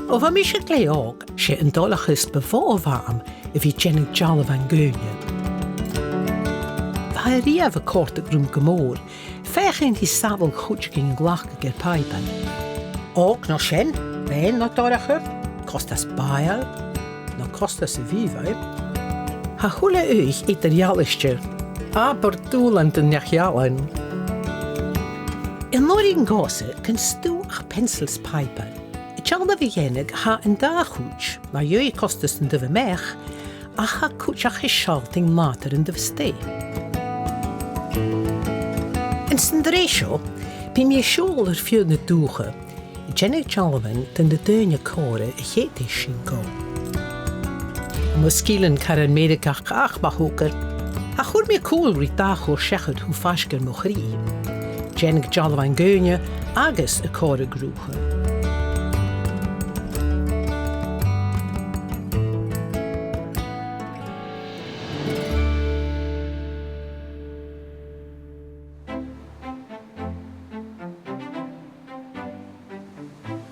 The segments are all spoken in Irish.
O bha mi sé léog sé an dólachas befóham a bhí Jennig Jallah an Gúine. Bha riamh a córt a grúm gomór, fechin hí sabal chuid gin ghlacha gur paipan. Og nó sin, ben nó dóracha, costas bail, nó costas a bhíhai. Ha chula uich idir jaalistir, aber dúlan den neachjalan. In Norin Gosse kan stú ach pencils paipan. Jallah bhí dhéanamh ha an dá chuid, má dúi costas an dubh mech, a ha chuid ach is sealting mátar an dubh sté. In san dréisio, bí mé siúil ar fiú na dúcha, Jennig Jallah den de dúine córa a chétéis sin go. Má scílan car an médicach ach bachúcar, a chuir mé cúil rí dáchó sechad hú fascar mo chrí. Jennig Jallah an Gúine agus a córa grúcha.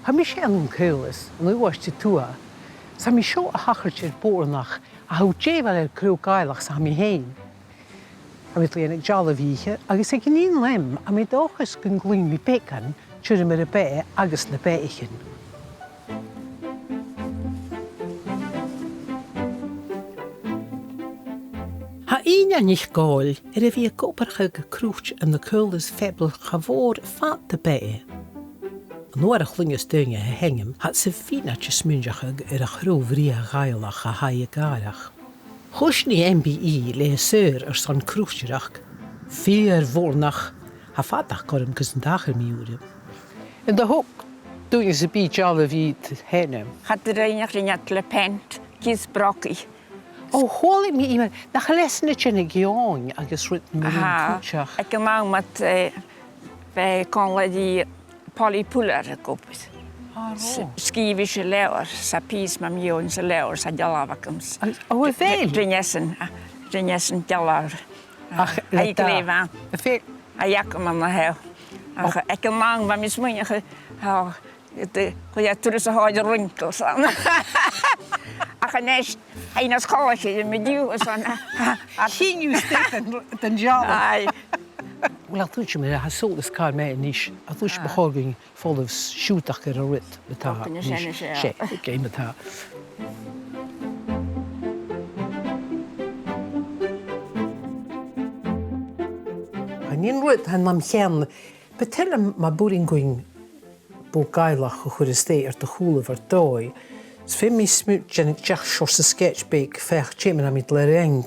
Ha mi sé an cúlas, an uhaiste tua, sa mi seo a hachart bórnach a hau déhal crú gailach sa mi héin. A mi léananig Jallah bhíche, agus ag gníon lem a mi dóchas gon glúin mi becan, tuair mar a bé agus na béichin. Ha ina nich gáil a bhí a góparcha go crúcht an na cúlas febal chavór fat de bé. Nuair a chluinges duine a hengem, hat sa fínatje smúndeachag ar a chrúhrí a gailach a haie gárach. Chusni MBI le seur ar san crúchtirach, fír vornach, ha fatach gorm gus an dachar miúre. In de hok, duine sa bí Jallah ví hennem. Had er einach rinat le pent, gis broci. O, hóli mi iman, na chalesna tjena gion agus rwyt mi cwtach. Ac yn mawn mat fe conla di polypular a gopus. Skivi se leor, sa pís ma mion sa leor sa Jallavakums. O, e fel? Rinesen Dewar. A gleva. E fel? A jak man na hel. Ac yn mawn ma mis mwyn ach Chwyitear turas a háid a rinkels an. Ach yn eist, ein as colach i mi diw as an. Chinú Stefan den Jallah. Wel, a thuúis me a solas car me níos, a thuúis bechorgin fólah siútach ar a rit betá. Sé, gé betá. A níon rit han mam chean, betellam ma búrin goin bó gailach a chur is té ar de chúlah ar dói. Sfim mi smút Jennig Jack sor sa sketchbake fech tjemen am it le rein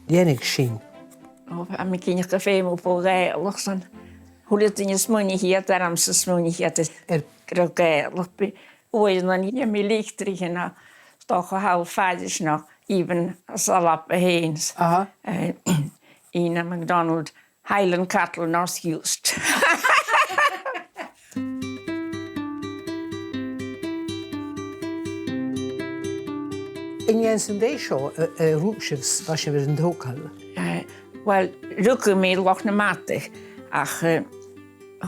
Jennig sin. A mi cynnych a ffeim o bo gael, son. Hwylid dyn ys mwyn i hiad ar amser smwn i hiad gyda gael. Oed na ni mi lichtri hynna, stoch o hawl ffadis no, even as a lap a heins. Ena MacDonald, Highland Cattle North Uist. In Jens en dé seo, rúpsins, was je weer in de hoekal? Wel, rwgw mi loch na matig, ach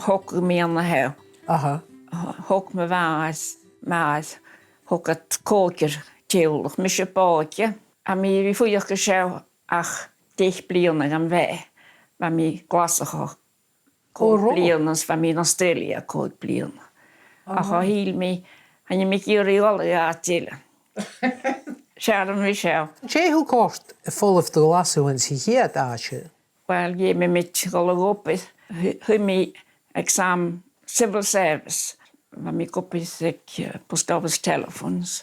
hwgw mi an na hew. Aha. Hwg me maas, hwg at cógir tiwlwch, mi se bódja. A mi fi fwyach gysio ach deich blionag am fe. Ma mi glasach o cóg blionans, fa mi in Australia cóg blion. Ach o hil mi, han mi gyr i ola a til. Siarad mi seo. Sé hw cort y ffólaf dy glasw yn si hiad a si? Wel, ie mi mit golyg opus. Hy mi exam civil service. Ma mi gopus ag post office telephones.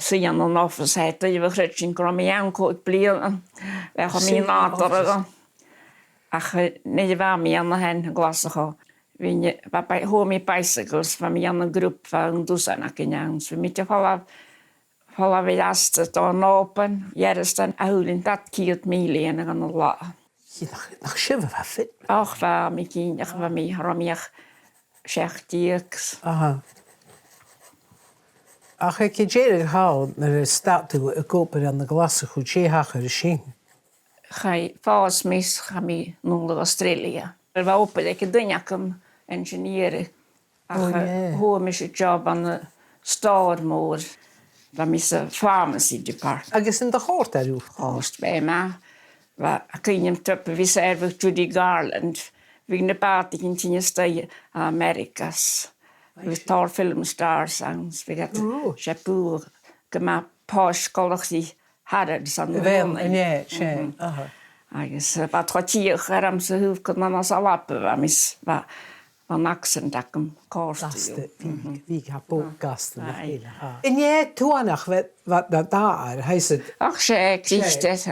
Sy'n o'n office het, i fy chrydyn grom i iawn cwyd blion. Fech o mi nador ydw. Ach, nid i fa mi anna hen glasach o. Hw mi bicycles, fa mi anna grŵp fa yn dwsan ac yn iawn. Fi mi ti Fala vi astet o'n open, järjestan äylin dat kiot miilien gan la. Nach sjöva va fit. Och va mi kinach va mi romiach schachtieks. Aha. Ach ek jerig hal met een statu a koper aan de glasse goed sé hacher sin. Gai faas mis ga mi nul Australia. Er va open ek dunjakam engineer Hoe mis het job aan de Stormoor. Dan is de pharmacy department. Agus in de chroitear uwch. Host bij me. We kunnen tuppen we serve Judy Garland. We in de party in Tien Amerikas. We tar filmstars ons. We gaat chapeau. Gema paaskollig die hadden san. Wel, nee, schön. Agus wat chroitear garam se hoef kan man as alappe mis van accent dakum Gasten, wie gaat gasten. En jij toanach wat dat daar, hij zegt. Ach, ik dit,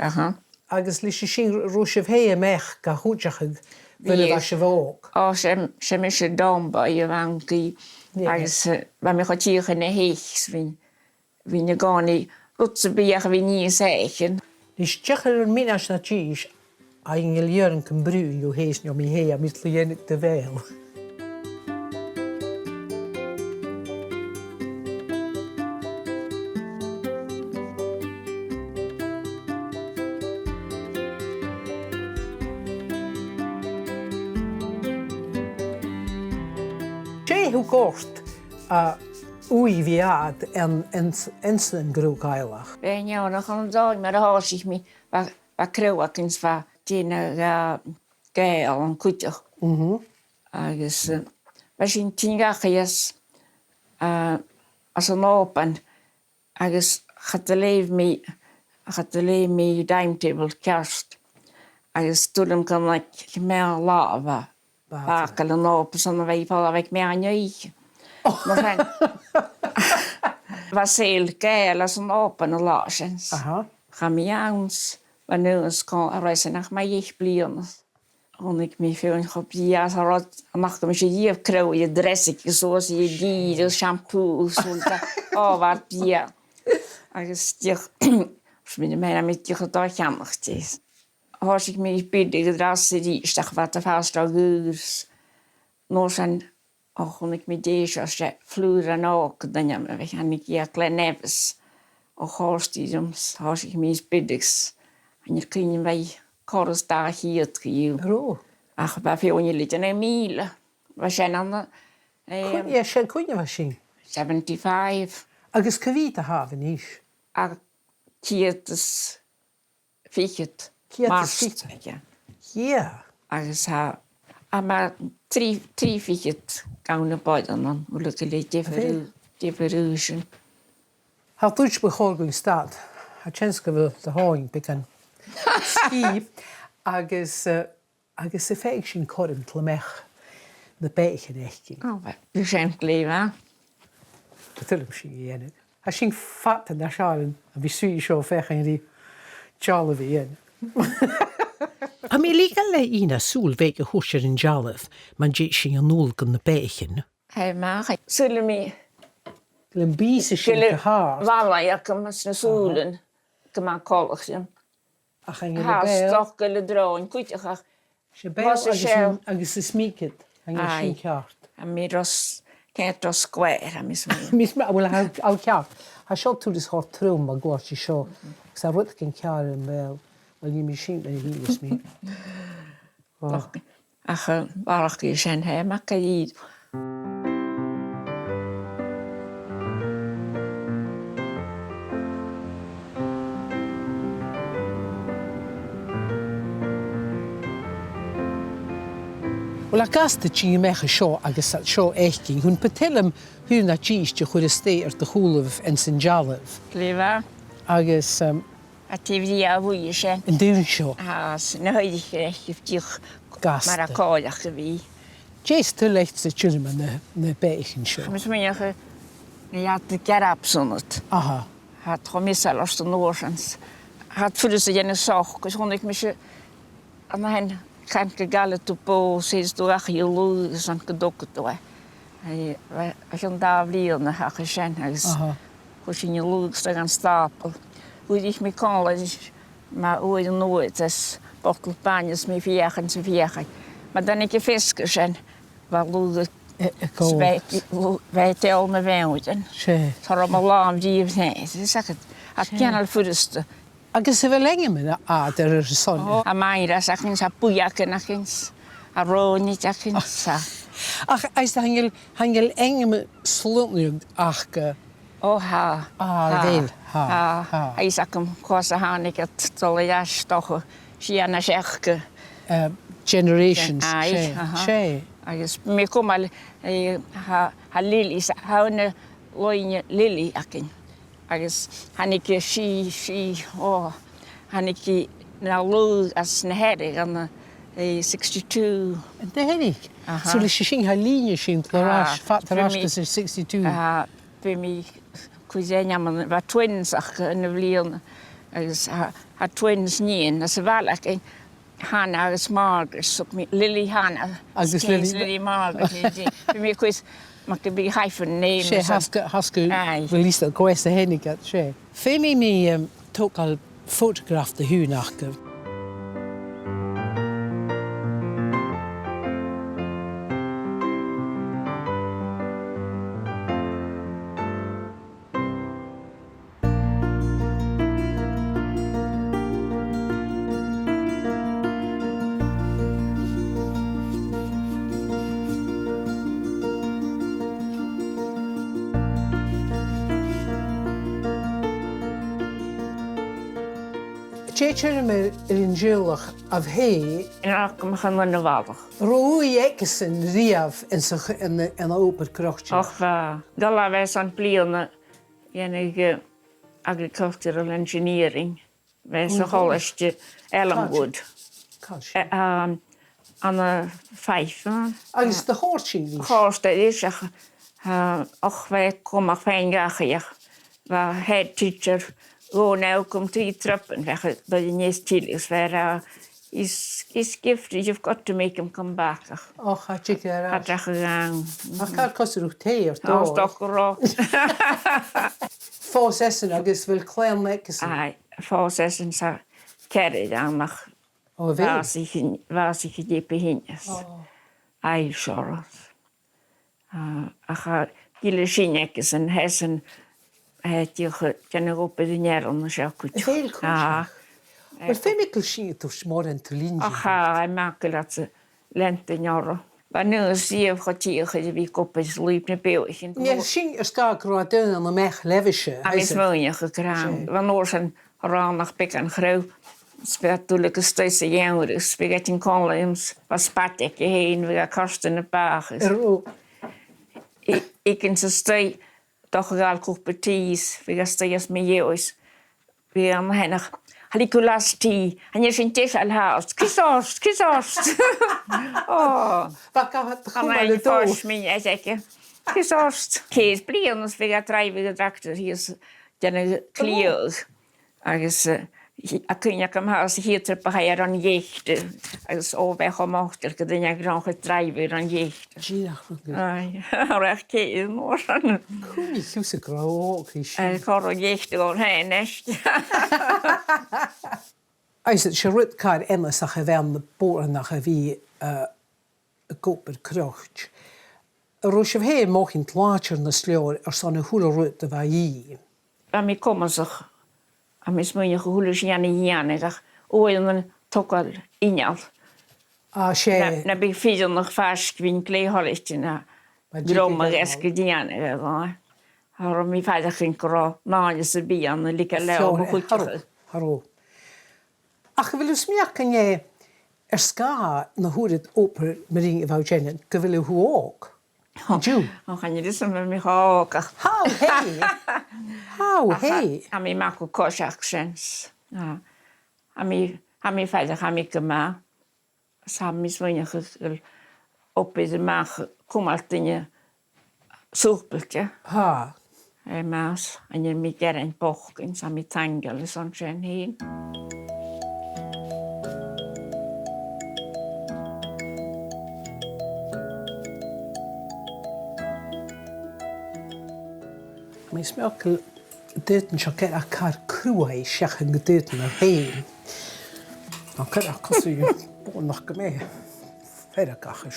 Agus lis sin roisih hé mech ga chuúteach bhuiile a se bhóg. Sé mis sé domba I bhaincí agus bha mé chotíocha na héics hí na gánaí rutsa bíach a bhí níos éichen. Lis teachar an mínas na tíis a ingil dhearan can brún go hééis nó mí hé a mit le dhéananig de bhéil. Hoe kort Uibhisteach en grúg eilech. Ben jou nog een dag, maar dan had ik me wat krauwakens van die geal en kutter. Agus was in 10 jaar als een open. Agus gaat de leven me timetable kerst. Agus toen hem kan ik meer lava. Bakel en open zo'n week al ik meer aan je. Was heel geil als een open laasens. Ga me aan wanneer ons kan reizen naar mij blijven. En ik me veel op die jaar had mag ik me hier krijgen je dressetje zoals je die shampoo zo wat ja. Als je met mij met je gedacht jammertjes. Als ik me bieden gedrassen die stak wat de vastdaguurs. Nou zijn kon ik me deze als je vloer en ook dan ja we gaan ik hier klein neves. Als die soms als ik me biedigs en je kun je bij korus daar hier te ach bij veel je lieten een miele. We zijn dan ja schön kun je machine 75. Agus kavita haven is. Kiertes fiet. Ja. Agus maar 3 fiet gaan naar buiten dan gelukkig diverution. Had Duits begonnen staat. Had Chenska wil de hoing bekan. Ski agus se Faic sin corm tlemech de beichen echt. Oh, we zijn klein, Betulim sin ienig. Ha sin fat na sjalen a vi sui seo fechen die tjale vi ien. Am I líka le ina súl veike húsir in jalaf, man dé sin an núl gan na beichen. Hei maar, zullen me Glen bíse sin go haar. Walla jakem as na súlen, gema kollegjen. Ach en Ha je stokkele droin, kutjach. Se beil agus se smíket, en je sin kjart. En me ros kent os square, mis me. Mis me, wel au kjart. Ha seo tú is hort trum a gwarti seo. Sa rut gin kjar en wel. Wel je machine en je is me. Ach, barach je zijn hij maar kaid. Wel a gaste tí mecha seo agus seo échting, hún petilm hún na tíiste chuir is stéir de chúlah en sin jallah. Lewa. Agus A TV a bhuiir sé. an dún seo. Na haidir réchttíoch Gaste. mar a cáileach a bhí. Jés tú leicht sa tjúrma na béichin seo. Mis muoige na jaat de gerab sonnat. Aha. Hat gomissal als de Noorsens. Hat voelde ze jenne soch, dus kon ik me se aan hen kan ke galle topo sinds door ach je loes aan gedokken toe. Hij gaan daar vliegen naar haar gezien. Aha. Hoe je loes daar aan stapel. Hoe ik me kan, maar hoe je nooit is bottelpanjes mee vieren ze vieren. Maar dan ik je visken zijn, waar loes wij tel me weten. Sé. Tar allemaal lang die zijn. Ze zeggen het kan al voorste. Agus se bheith lenge me er son. A maira sa chins a puiaken a chins. A roni a chins. Ach, eis hangel engem slunnig achke. Oh, ha. Wel, ha. Hij zag hem kwast aan ik het tolle jas toch Ena Shechke. Generations. She. Agus mi kom al ha lili ha une loine lili akin. Agus hanike she hanike na lu as na hedig an 62. En de hennig. So le shing ha linie shin plarash fat is 62. Bij mi cousine man wa twins ach in de vliegen. Agus ha twins nien as wel akin. Hanna agus Margaret, so Lily Hanna. Agus Lily Margaret. Bij mi quiz mag ik bij hyphen nemen. She hasku released the quest the hennig at she. Femi me took al photograph the hu nachke. Checher me in gealach of hay. En ook me gaan naar de water. Roei ekesen riaf in open krochtje. Och, gala wij zijn plieren enige agricultural engineering. Wij zijn holstje Ellenwood. Aan de Faic. Agus de hoortje. Hoorste is och wij komen fijn graag. Waar head teacher. Nou komt die trappen weg bij de neestilis waar is giftig. You've got to make him come back. Och, had je daar? Had hij gedaan. Maar kan kosten nog thee of toch? Dat is toch rood. Voorzessen, agus wil klein lekker. Ah, voorzessen zou kerry dan nog. Oh, waar zich die behinjes. Ai, sorry. Ach, gile schinnekes en hessen. Het je kan op de jaren zo goed. Heel goed. Maar vind ik misschien toch smor en te linje. Ach, hij maakt dat ze lente jaren. Maar nu zie je wat je wie koppes liep naar België. Ja, zie je staat groot doen aan de meg levische. Hij is wel je gekraan. Wanneer zijn ranig pik en groot. Speelt natuurlijk een steeds jaren. Speelt in columns. Was spatek heen. We gaan kasten de pages. Ik in zijn stij. Toch wel koopparties, we gaan steeds met jeus. We gaan hennig. Halikulasti, en je vindt het al haast. Kisost. Oh. Wat kan het gaan we doen? Mij zeggen. Kisost. Kees blieren, we gaan drijven gedrachten. Hier is een klier. Agus kun je hem haast hier te beheer aan jecht. Agus overweg gemaakt, dat je graag het drijven aan jecht. Gina, ai, recht kees morgen. Kun je zoeken groot? Ik hoor een jecht door heen, echt. Als het je kan Emma zag je wel de boeren naar wie koper krocht. Roosje he mag in het laatje naar sleur er zo'n goede route waar je. Bij komen zich. Mis moet je gehoelig Ena zeg, ooit toch al injal. She. Na ben ik nog vast in kleehalletje na. Dromen reske Ena. Waarom ik vader ging kro, na je ze bian en lekker leo goed. Hallo. Ach, wil je smerken je ska na hoe het open mering wou jennen, wil je hoe ook. Dan gaan je dus met me ook. How hey. A mi maak ook koos accents. A mi vader a mi kema. Sam mis wanneer je op de maag kom altijd je soepeltje. Ha. En maas en je mi ger en boch in sam mi tangel zo'n chen heen. Maar is ook dit een jacket a kar kruai zeggen gedut naar heen. Dan kan ik als je nog mee verder kachen.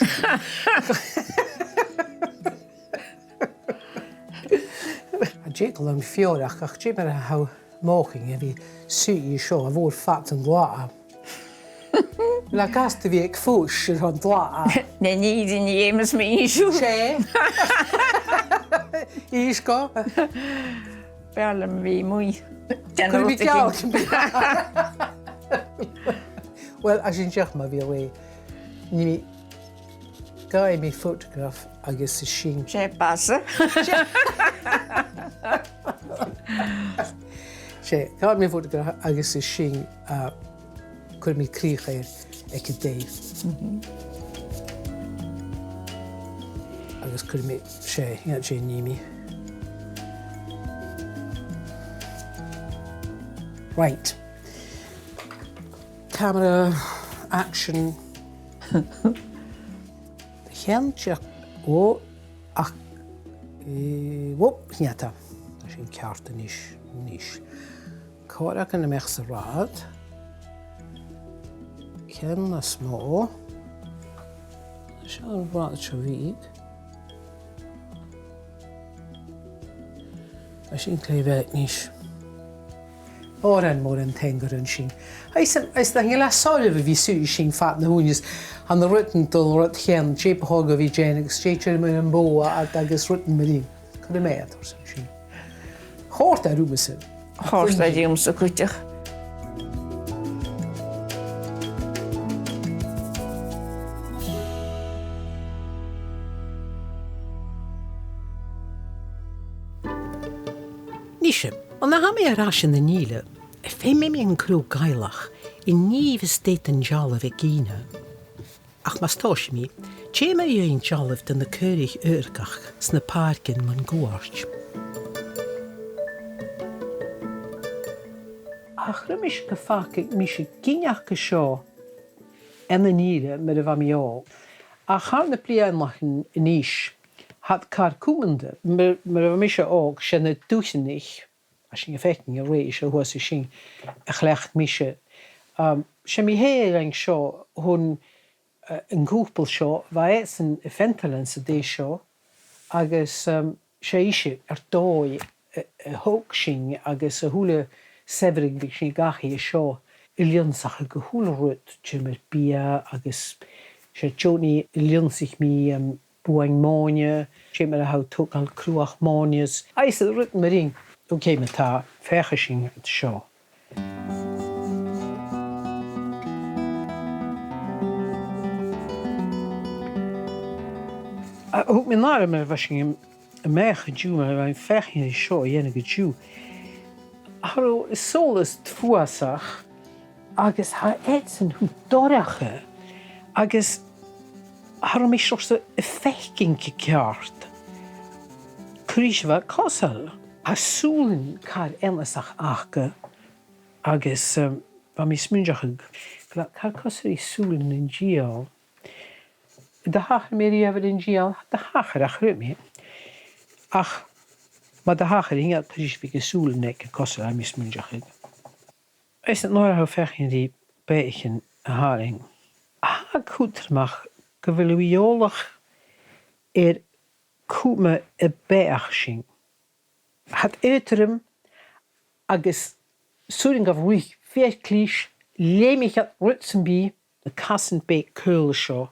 Jekyll en fjordag, ach je maar hou moging en wie zie je zo woord vat en gloa. La gasta bhí ag fúis ar an dlá. Na ní dhémas mí isú. Sé? Ís go? Belam bhí mui. Could be geal. Well, as in deach ma bhí away. Ní gai mi photograph agus is sin. Sé pasa. Sé, gai mi photograph agus is sin could mi críoch ag a déh. Agus could mi sé, hiad sé ními. Right. Camera, action. Cheanteach ó ach hneata. Tá sin cearta níos. Córaach an meach sa rád. Chean na smó. Se an rád seo bhíg. Tá sin cléibheith níos. Oran mór an tengar an sin. Eis da hingla sáilh bhí sú sin fat na húnis an rutan dul rut chean jépa hága bhí déanagus téitir mu an bó agus rutan marí. Cad méad or san sin. Chórt a rúmasa. Chórt a rúmasa chuteach. Níise, an na ha mé arás in na níle, fé mé an crú gailach I Uibhisteach an dealbh ag Ena. Ach mas táis mi, té mé ein dealbh den na cúrich uirgach sna párcin man gúairt. Ach rymis go fácic mi sé gineach go seo Ena níle mar a bha miáil. Ach har na blianach níos had car cúmande mar a mi sé ág sé na dúsanich a sin feiting a rééis a huas sin a chlecht mi sé. Sé mi héir eng seo hun an gúpel seo bha éan I fentalan sa dé seo agus sé ise dói a hóg sin agus a húle severig bhí sin gachi seo I lionsach a go húla rut mar bia agus sé Johnny I lionsich mi buang máine sé mar a ha tógal cruach mánias. Eis a rut maring oké me tá fecha sin seo. Ook mijn naam was je een meigen Jew, maar een vechtje in show, enige Jew. Haro solis tfuasach, agus ha etsen hoe dorige, agus haro mich soms een vechting gekjaard. Kriswa kosel, ha soelen kar enlasach achke, agus van mijn smunjachig, kar kosel soelen in geal. De hacher meer even in geal, de hacher ach rumie. Ach, maar de hacher hing uit precies wie gesoelen nek kosten aan mismunjachig. Is het nog hoe ver in die beetje haring? Ha goed mag gewilloiolig koeme beaching. Het uiterum agus soering of ruig veel klisch lemich het rutsenbi de kassenbeek keulshow.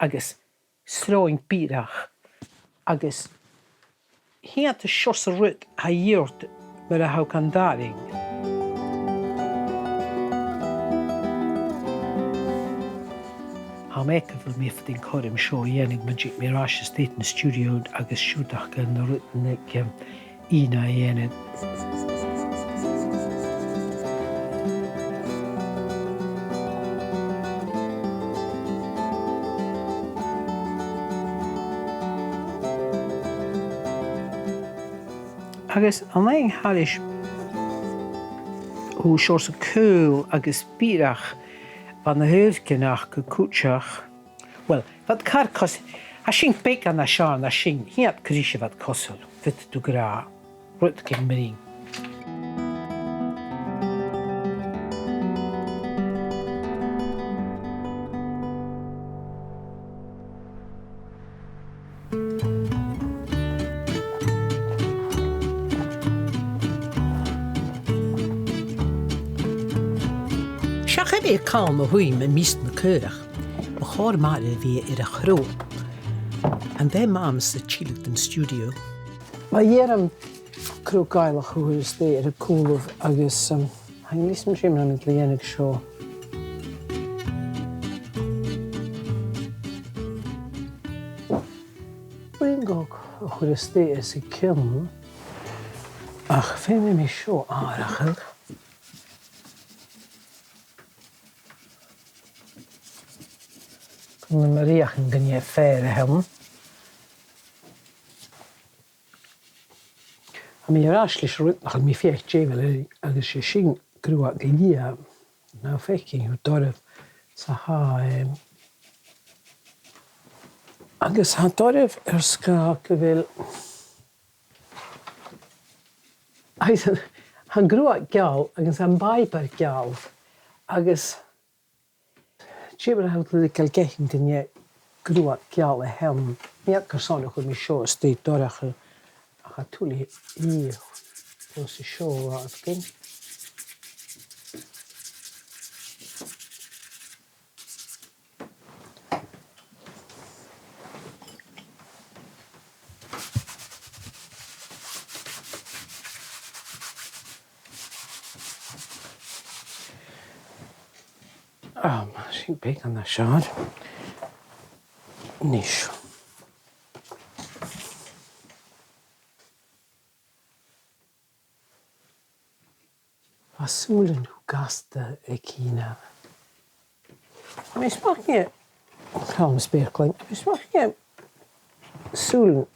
Agus sráing bírach, agus hiad a sios a rut ha dheort mar a ha can daring. Ha meic a bhfuil mé fadin chorim seo dhéannig man dík mé rás stéit na studio agus siúdach gan na rutan ag Ena dhéanad. Agus an ein halis hoe soort keul agus bírach van na heufkenach go kúteach. Wel, wat kar kos, ha sin beik an na seán a sin, hiad kríse wat kosel, fit du gra, rut gin marín. heb ik kalm hui met mist na keurig. We gaan maar weer in de groep. En die mams de chillig in studio. Maar hier crocaill hoe is de cool of agus hang lis misschien aan het lenig show. Ringok hoe is de is ik kiln. Ach, vind me show aardig. Kunnen we Maria gaan je feren hebben. Mi raslis rutnach mi Faic jevel agus sé sin grúa glia ná feiking hu dorf sa ha agus ha dorf ska gevel han grúa geal agus han baibar geal agus jevel ha kel gehin den je grúa geal hem ja persoonlijk mi show stay dorach Tuli hier was de show afging. Misschien ben ik aan de schaar. Niet. Was solen hoe gasten Ena. Mis mag je kalm speerkling. Mis mag je solen.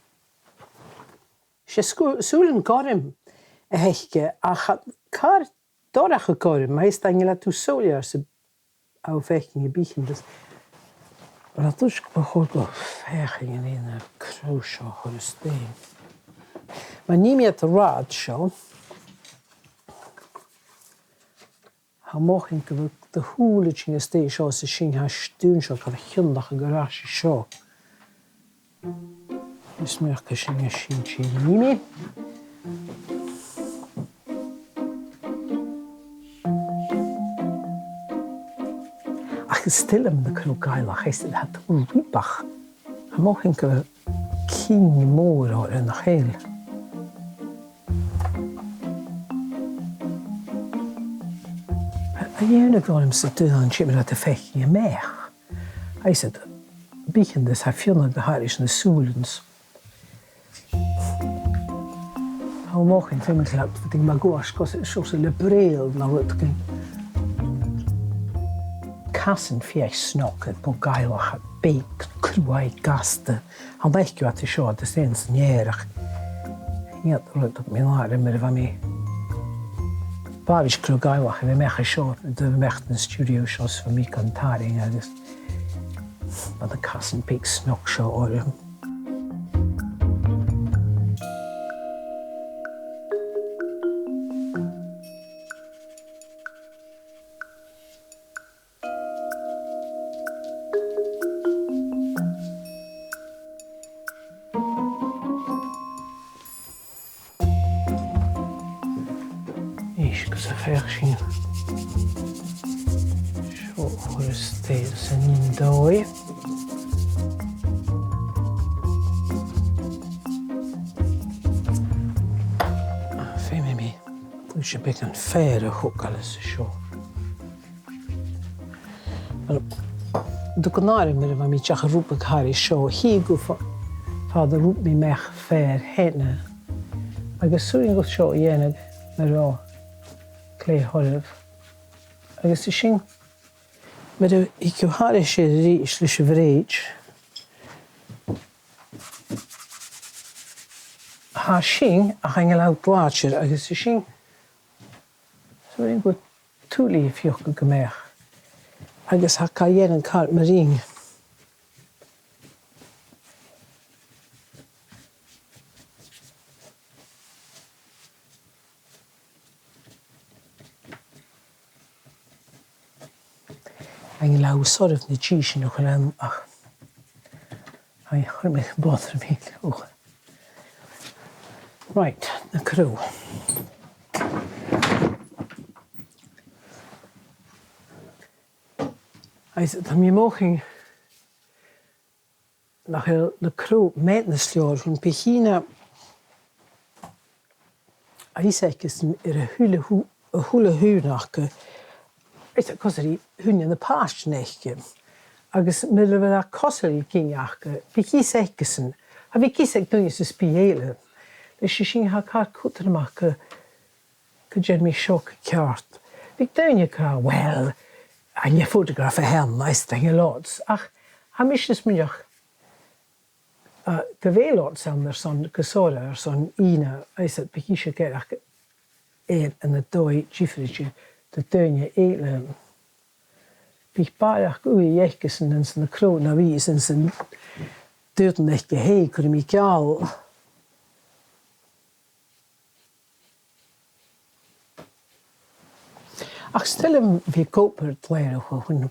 Solen gorm hechke a kar dorach gorm. Meist angela tu soljar se au vechting bichen dus. Maar dat is behoorlijk vechingen in een kroosje steen. Maar niet meer te raad zo. Ha mochen go de húlid sin sté seo sa sin ha stún seo go chiundach a goráisi seo. Is meach go sin sin níimi. Ach is stilm na crocaill is het het Uibhisteach. Ha mochen go cín mór ó in nach chéil. Ena MacDonald sa dúhan siimar at a feic í meach. Hij said, bíchan dus ha fionna de haris na súlens. Ha mochin fimmel laat, wat ik ma goas, cos so se le breil na rutgin. Kassen fiech snokken, po gailach a beik, cruai gaste. Han leik jo at det sjå, det stens njerach. Helt rut op min lare, men det var mi. Baris crocaill we mecha seo de mecht in studio shows for me cantaring agus. But the cousin big snock show or version. Zo, hoe is deze niet dooi? Vind me, dus je bent een verre hoek alles zo. De kanaren met een beetje geroepen haar is zo. Hier go vader roept me meg ver heen. Maar ik zo goed zo jenig met wel. Kleihorf. Agus is sin met de ik haar is ríis vreid. Ha sin a hangel out watcher agus is sin. So in goed tuli fioch gemech. Agus ha kaien kart maring. En lauw zorg de cheese nog een ach. Hij gaat me boter mee. Right, de crew. Also, da mi mogen nach de kro meitnesjaar van Pechina Isaacson hule hunakke. Is koseri hunne de paasneke. Agus midle we daar koseri kinjakke. Peki Isaacson. Ha vi kisek doen je spiele. Dus je ging haar kar kutter maken. Kun me shock kart. Vi doen je kra well. En je fotograaf hem, is het geen lots. Ach, ha misjes mijach. Gewelots anders zo'n gesorder, zo'n ine, is het bekisje kerach en het dooi chifretje te teunje eile. Bich paarach goeie jechkesen en zijn kroon naar wie en zijn deuten echt gehei, kun je geal. Ach, stel hem weer koper het leren gewoon.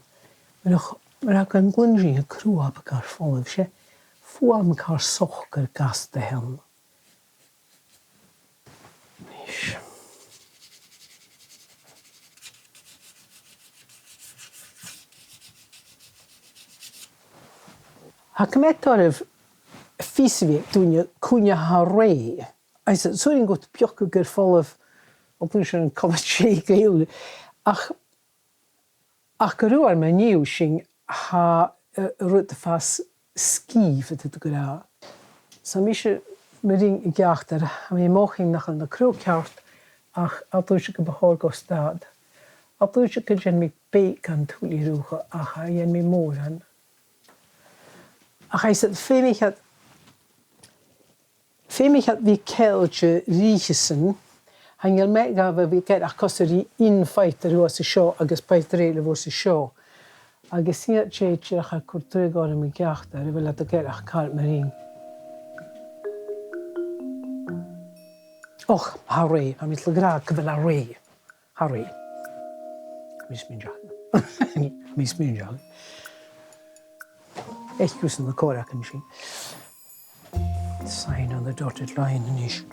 Maar ik kan gewoon een kroon op elkaar volgen, je. Voor elkaar sokker gasten hen. Ik met daar visweek toen je kon je haar rijden. Als het zo'n goed pjokke gevallen op een college geal. Ach geroer mijn nieuw ging ha rote vast ski voor het gedaan. Zo misje mering ik achter. We mogen nog een krookjaard. Ach, altijd je behoor gestaat. Altijd je kunt je met beek aan toelie roegen. Ach, je met moren. Ach, is het veel had wie keeltje riechesen. En je meegaven wie kijk ach kosten die infighter was de show, agus peitrele was de show. Agus hier tjeetje dat ik kort terug aan mijn jacht. Ik wil laten kijken kalt mering. Och, Harry, ik wil graag wel Harry. Harry. Mis mijn jacht. Mis mijn jacht. Echt kussen de korak en zien. Sign on the dotted line en is.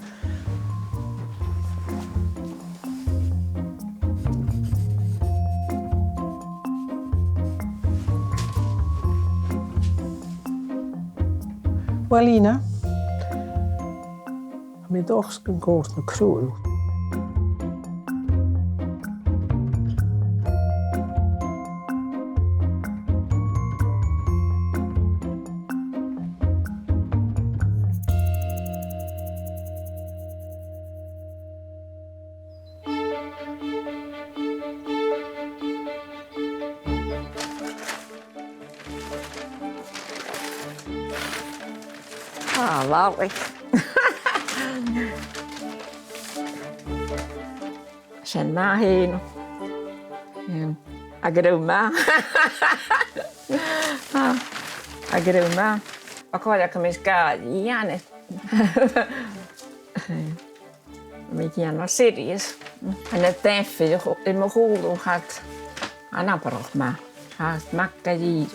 Wel, Ina, mijn dochters kan koort naar kroel. Ah, lovely. Sen na heen. Agruma. Agruma. Akkoja kamis gaaliane. Met Jan serieus. En het teffe in mijn goel gaat. Anaparog maar. Haast makka hier.